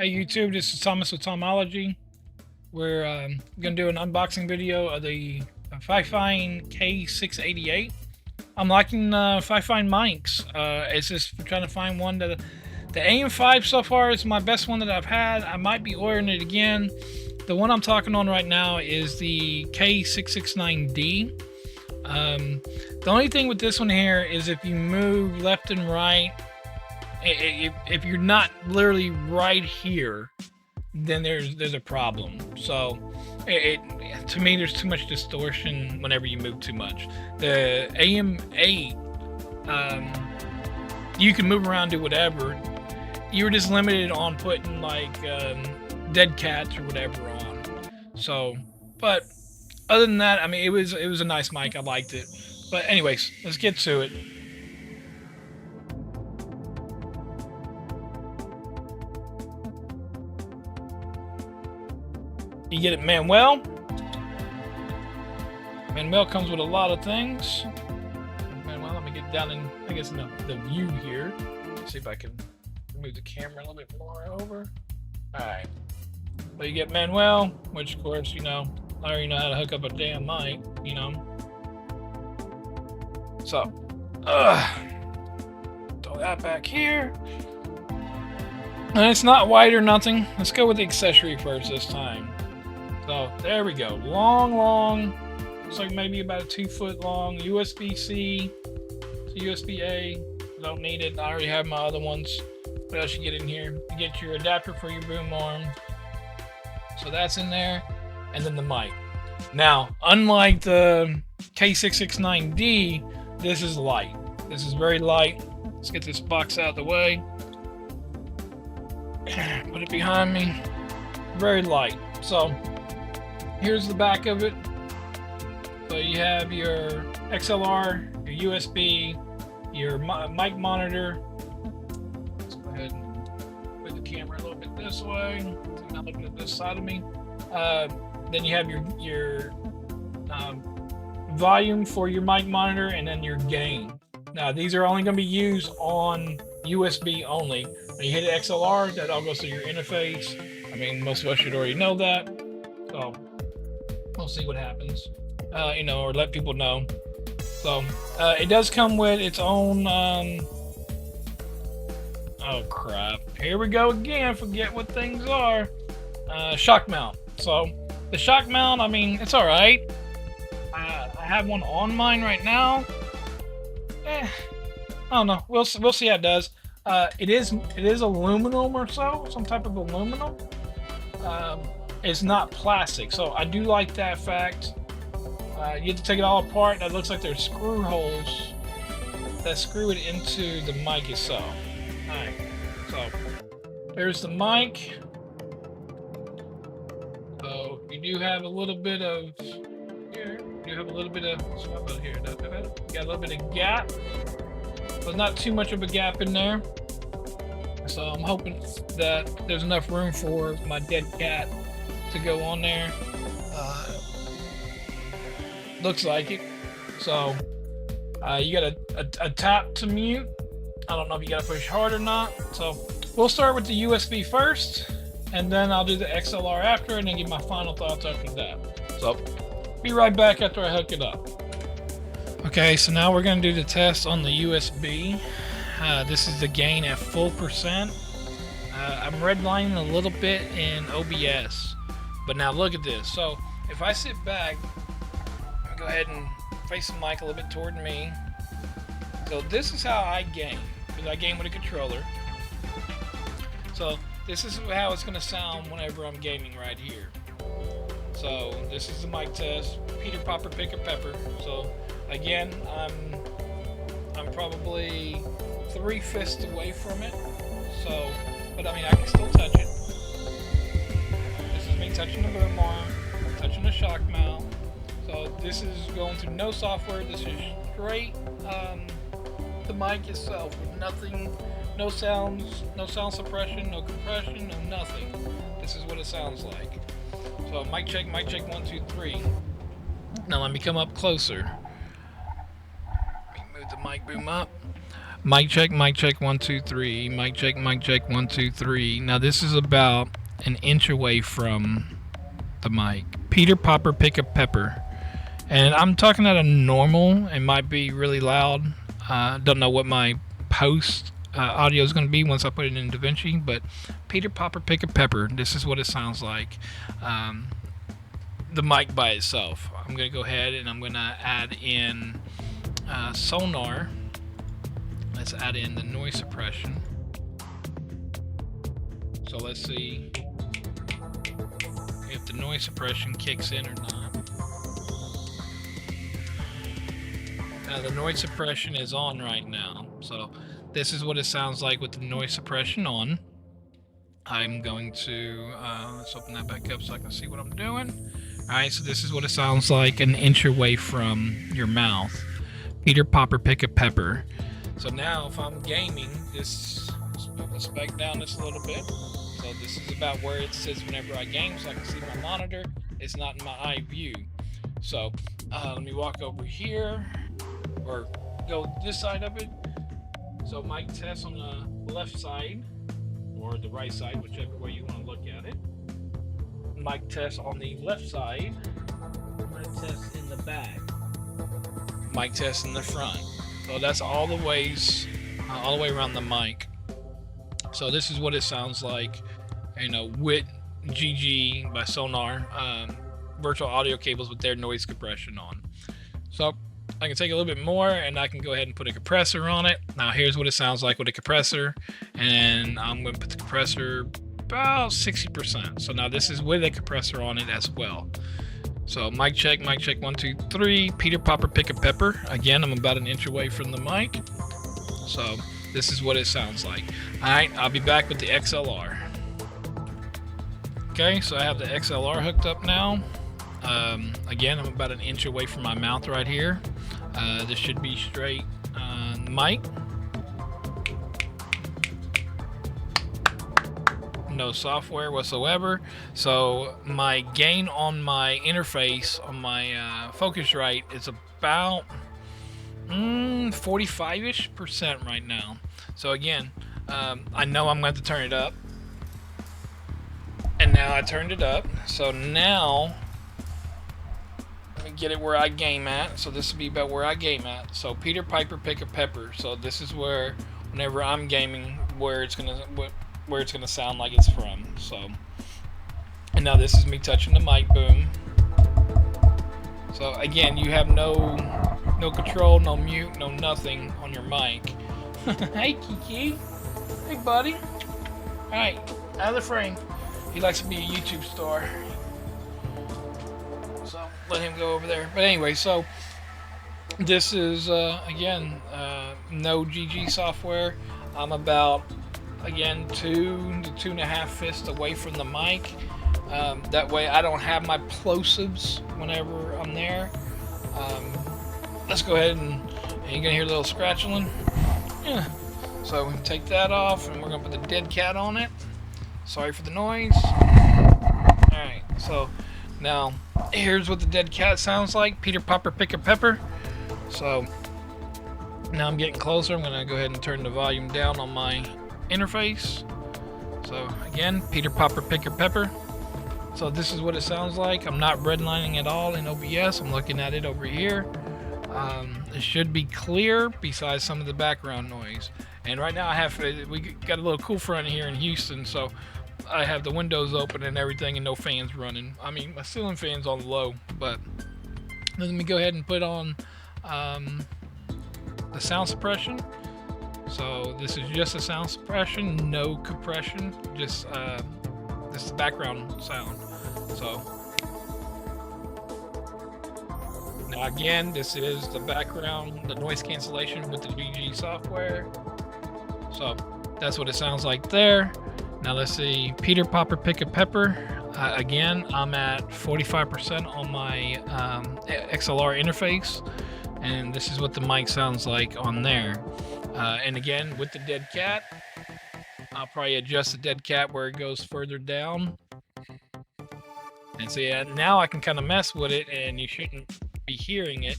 Hey YouTube, this is Thomas with Tomology. We're going to do an unboxing video of the Fifine K688. I'm liking Fifine mics. It's just trying to find one that... The AM5 so far is my best one that I've had. I might be ordering it again. The one I'm talking on right now is the K669D. The only thing with this one here is if you move left and right, if you're not literally right here, then there's a problem. So to me, there's too much distortion whenever you move too much. The AM8, you can move around, do whatever. You were just limited on putting like dead cats or whatever on. So, but other than that, I mean, it was a nice mic. I liked it. But anyways, let's get to it. You get it, Manuel. Manuel comes with a lot of things. Manuel, let me get down in, I guess, the view here. Let's see if I can move the camera a little bit more over. Alright. Well, you get Manuel, which, of course, you know, I already know how to hook up a damn mic, you know. So, throw that back here. And it's not white or nothing. Let's go with the accessory first this time. So there we go. Long. Looks like maybe about a 2 foot long USB-C to USB-A. Don't need it. I already have my other ones. What else you get in here? You get your adapter for your boom arm. So that's in there. And then the mic. Now, unlike the K669D, this is light. This is very light. Let's get this box out of the way. Put it behind me. Very light. So here's the back of it. So you have your XLR, your USB, your mic monitor. Let's go ahead and put the camera a little bit this way. So you're not looking at this side of me. Then you have your volume for your mic monitor, and then your gain. Now these are only going to be used on USB only. When you hit XLR, that all goes to your interface. I mean, most of us should already know that. So we'll see what happens, you know, or let people know. So it does come with its own. Oh crap! Here we go again. Forget what things are. Shock mount. So the shock mount, I mean, it's all right. I have one on mine right now. I don't know. We'll see how it does. It is aluminum or so, some type of aluminum. It's not plastic, so I do like that fact. You have to take it all apart. That looks like there's screw holes that screw it into the mic itself. Alright, so there's the mic. So you do have a little bit of here. You have a little bit of here. Got a little bit of gap, but not too much of a gap in there. So I'm hoping that there's enough room for my dead cat to go on there. Looks like it. So you got a tap to mute. I don't know if you got to push hard or not. So we'll start with the USB first, and then I'll do the XLR after, and then give my final thoughts after that. So be right back after I hook it up. Okay, so now we're going to do the test on the USB. This is the gain at full percent. I'm redlining a little bit in OBS, but now look at this. So if I sit back, I'm go ahead and face the mic a little bit toward me. So this is how I gain, because I gain with a controller. So this is how it's going to sound whenever I'm gaming right here. So this is the mic test. Peter Popper Picker Pepper. So again, I'm probably 3 fists away from it. So, but I mean, I can still touch it. This is me touching the boom arm, touching the shock mount. So this is going through no software. This is straight the mic itself with nothing, no sounds, no sound suppression, no compression, no nothing. This is what it sounds like. So mic check 1 2 3. Now let me come up closer. Let me move the mic boom up. Mic check, 1 2 3. Mic check, 1 2 3. Now this is about an inch away from the mic. Peter Popper Pick a Pepper. And I'm talking at a normal. It might be really loud. Don't know what my post audio is going to be once I put it in DaVinci, but Peter Popper Pick a Pepper. This is what it sounds like. The mic by itself. I'm going to go ahead and I'm going to add in sonar. Let's add in the noise suppression. So let's see if the noise suppression kicks in or not. Now the noise suppression is on right now. So this is what it sounds like with the noise suppression on. I'm going to, let's open that back up so I can see what I'm doing. Alright, so this is what it sounds like an inch away from your mouth. Peter Popper Pick a Pepper. So now if I'm gaming, let's spec down this a little bit. So this is about where it sits whenever I game, so I can see my monitor. It's not in my eye view. So let me walk over here, or go this side of it. So mic test on the left side, or the right side, whichever way you want to look at it. Mic test on the left side. Mic test in the back. Mic test in the front. So that's all the ways, all the way around the mic. So this is what it sounds like, with GG by Sonar, virtual audio cables with their noise compression on. So I can take a little bit more and I can go ahead and put a compressor on it. Now here's what it sounds like with a compressor, and I'm going to put the compressor about 60%. So now this is with a compressor on it as well. So mic check, 1 2 3. Peter Popper Pick a Pepper. Again, I'm about an inch away from the mic. So this is what it sounds like. Alright, I'll be back with the XLR. Okay, so I have the XLR hooked up now. Again, I'm about an inch away from my mouth right here. This should be straight mic. No software whatsoever. So my gain on my interface on my Focusrite is about 45-ish% right now. So again, I know I'm going to have to turn it up, and now I turned it up. So now let me get it where I game at. So this will be about where I game at. So Peter Piper Pick a Pepper. So this is where, whenever I'm gaming, where it's gonna sound like it's from. So, and now this is me touching the mic boom. So again, you have no control, no mute, no nothing on your mic. Hey Kiki, hey buddy. All right, out of the frame. He likes to be a YouTube star, so let him go over there. But anyway, so this is again no GG software. I'm about, again, 2 to 2.5 fists away from the mic. That way I don't have my plosives whenever I'm there. Let's go ahead and you're gonna hear a little scratching. Yeah. So we take that off and we're gonna put the dead cat on it. Sorry for the noise. Alright, so now here's what the dead cat sounds like. Peter Popper Pick a Pepper. So now I'm getting closer. I'm gonna go ahead and turn the volume down on my interface. So again, Peter Popper Pick a Pepper. So this is what it sounds like. I'm not redlining at all in OBS. I'm looking at it over here. It should be clear besides some of the background noise. And right now we got a little cool front here in Houston, so I have the windows open and everything and no fans running. I mean, my ceiling fan's on low, but let me go ahead and put on the sound suppression. So this is just a sound suppression, no compression, just this is background sound. So now again, this is the background, the noise cancellation with the GG software. So that's what it sounds like there. Now let's see, Peter Popper Pick a Pepper. Again, I'm at 45% on my XLR interface, and this is what the mic sounds like on there. And again, with the dead cat, I'll probably adjust the dead cat where it goes further down. And so yeah, now I can kind of mess with it, and you shouldn't be hearing it.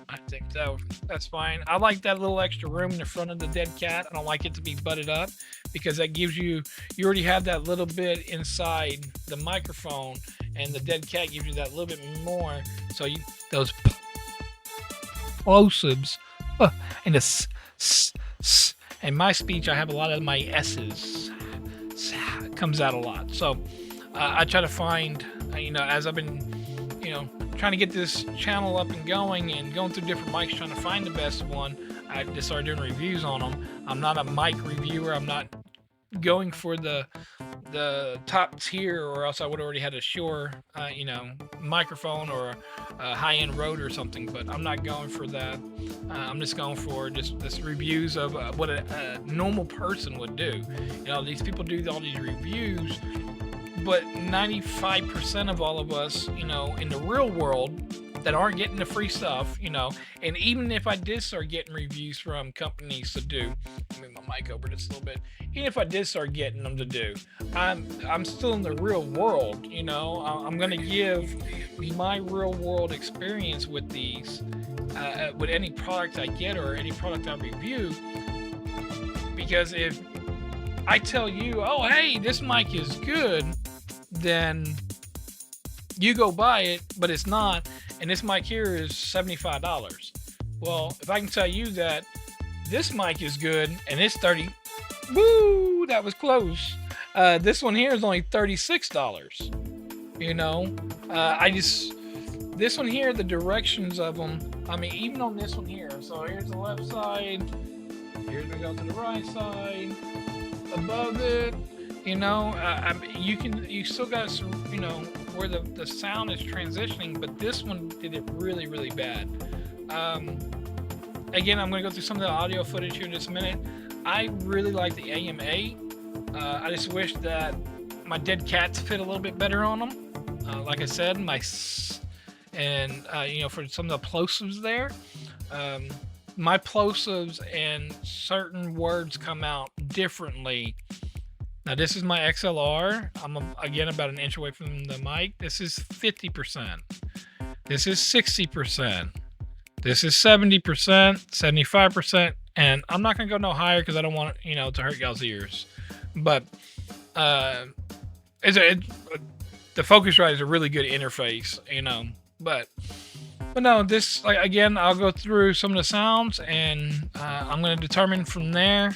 I think So that's fine. I like that little extra room in the front of the dead cat. I don't like it to be butted up because that gives you already have that little bit inside the microphone, and the dead cat gives you that little bit more. So those plosives and the in my speech, I have a lot of my S's. Comes out a lot. So I try to find, as I've been, trying to get this channel up and going through different mics, trying to find the best one. I just started doing reviews on them. I'm not a mic reviewer. I'm not going for the top tier, or else I would already had a Shure, microphone or a high-end Rode or something. But I'm not going for that. I'm just going for this reviews of what a normal person would do. These people do all these reviews, but 95% of all of us, in the real world, that aren't getting the free stuff, and even if I did start getting reviews from companies to do, move my mic over just a little bit, even if I did start getting them to do, I'm still in the real world, I'm going to give my real world experience with these, with any product I get or any product I review, because if I tell you, oh, hey, this mic is good, then you go buy it, but it's not, and this mic here is $75. Well, if I can tell you that this mic is good and it's 30, woo, that was close. This one here is only $36. This one here, the directions of them, even on this one here, so here's the left side, here's we go to the right side, above it, you still got, where the sound is transitioning, but this one did it really, really bad. Again, I'm going to go through some of the audio footage here in just a minute. I really like the AM8. I just wish that my dead cats fit a little bit better on them. Like I said, for some of the plosives there, my plosives and certain words come out differently. Now, this is my XLR. I'm, again, about an inch away from the mic. This is 50%. This is 60%. This is 70%, 75%. And I'm not going to go no higher because I don't want, to hurt y'all's ears. But the Focusrite is a really good interface, But no, this, again, I'll go through some of the sounds, and I'm going to determine from there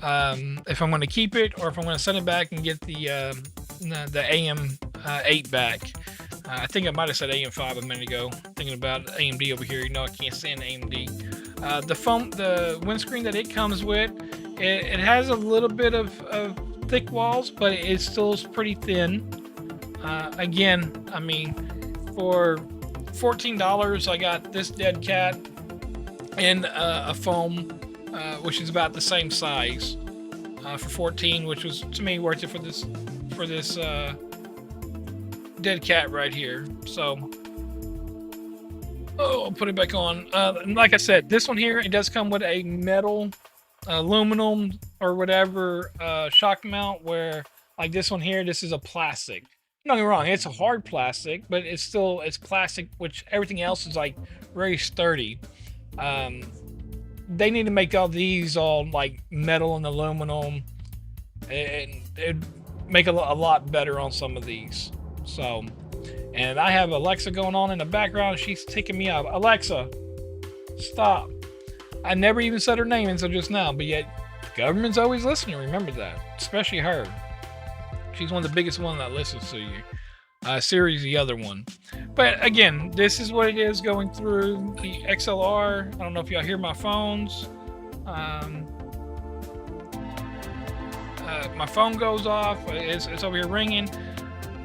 if I'm going to keep it or if I'm going to send it back and get the AM8 back. I think I might have said AM5 a minute ago. Thinking about AMD over here, I can't stand AMD. The windscreen that it comes with, it has a little bit of thick walls, but it still is pretty thin. Again, for $14, I got this dead cat and a foam, which is about the same size, for $14, which was to me worth it for this dead cat right here. So, I'll put it back on. Like I said, this one here, it does come with a metal, aluminum or whatever shock mount. Where like this one here, this is a plastic. Don't get me wrong, it's a hard plastic, but it's plastic, which everything else is like very sturdy. They need to make all these all like metal and aluminum, and it'd make a lot better on some of these. So, and I have Alexa going on in the background. She's ticking me off. Alexa, stop. I never even said her name until just now, but yet the government's always listening. Remember that, especially her. She's one of the biggest ones that listens to you. Siri's the other one. But again, this is what it is going through the XLR. I don't know if y'all hear my phones. My phone goes off. It's over here ringing.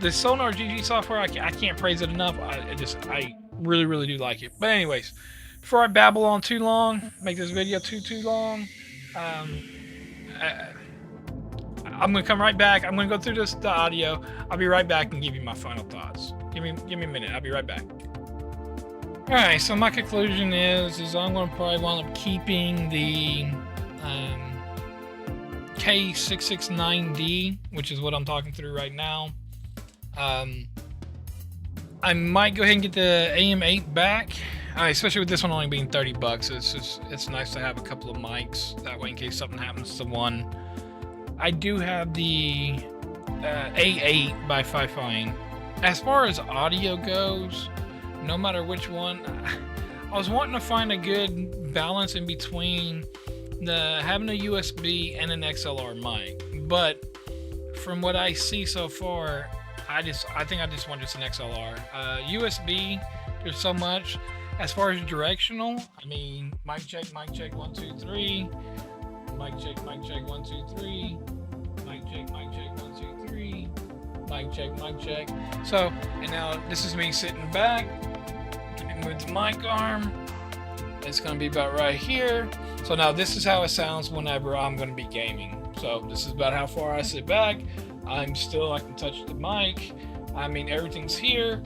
The Sonar GG software, I can't praise it enough. I really, really do like it. But anyways, before I babble on too long, make this video too long, I'm going to come right back. I'm going to go through the audio. I'll be right back and give you my final thoughts. Give me a minute. I'll be right back. All right, so my conclusion is I'm going to probably wind up keeping the K689D, which is what I'm talking through right now. I might go ahead and get the AM8 back. Especially with this one only being 30 bucks, it's nice to have a couple of mics that way in case something happens to one. I do have the A8 by Fifine. As far as audio goes, no matter which one, I was wanting to find a good balance in between having a USB and an XLR mic, but from what I see so far, I think I just want just an XLR. USB, there's so much. As far as directional, I mean, mic check, 1, 2, 3. Mic check, 1, 2, 3. Mic check, 1, 2, 3. Mic check. So, and now this is me sitting back. Let me move the mic arm. It's gonna be about right here. So now this is how it sounds whenever I'm gonna be gaming. So this is about how far I sit back. I can touch the mic. I mean, everything's here.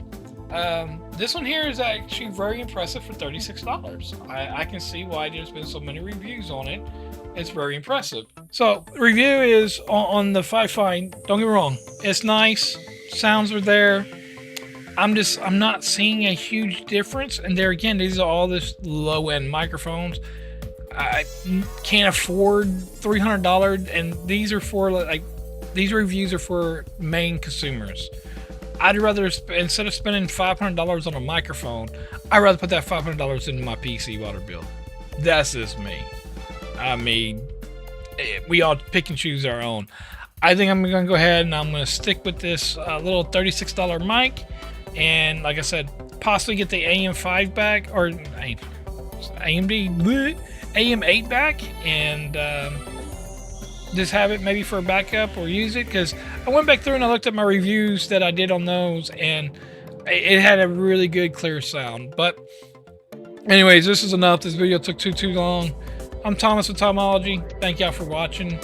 This one here is actually very impressive for $36. I can see why there's been so many reviews on it. It's very impressive. So review is on the Fifine. Don't get me wrong, it's nice. Sounds are there. I'm not seeing a huge difference. And there again, these are all this low-end microphones. I can't afford $300, and these are for these reviews are for main consumers. I'd rather, instead of spending $500 on a microphone, I'd rather put that $500 into my PC water bill. That's just me. I mean, we all pick and choose our own. I think I'm going to go ahead and I'm going to stick with this little $36 mic. And like I said, possibly get the AM5 back, or AM8 back, and just have it maybe for a backup or use it, because I went back through and I looked at my reviews that I did on those, and it had a really good clear sound. But anyways, this is enough. This video took too long. I'm Thomas with Tomology. Thank y'all for watching.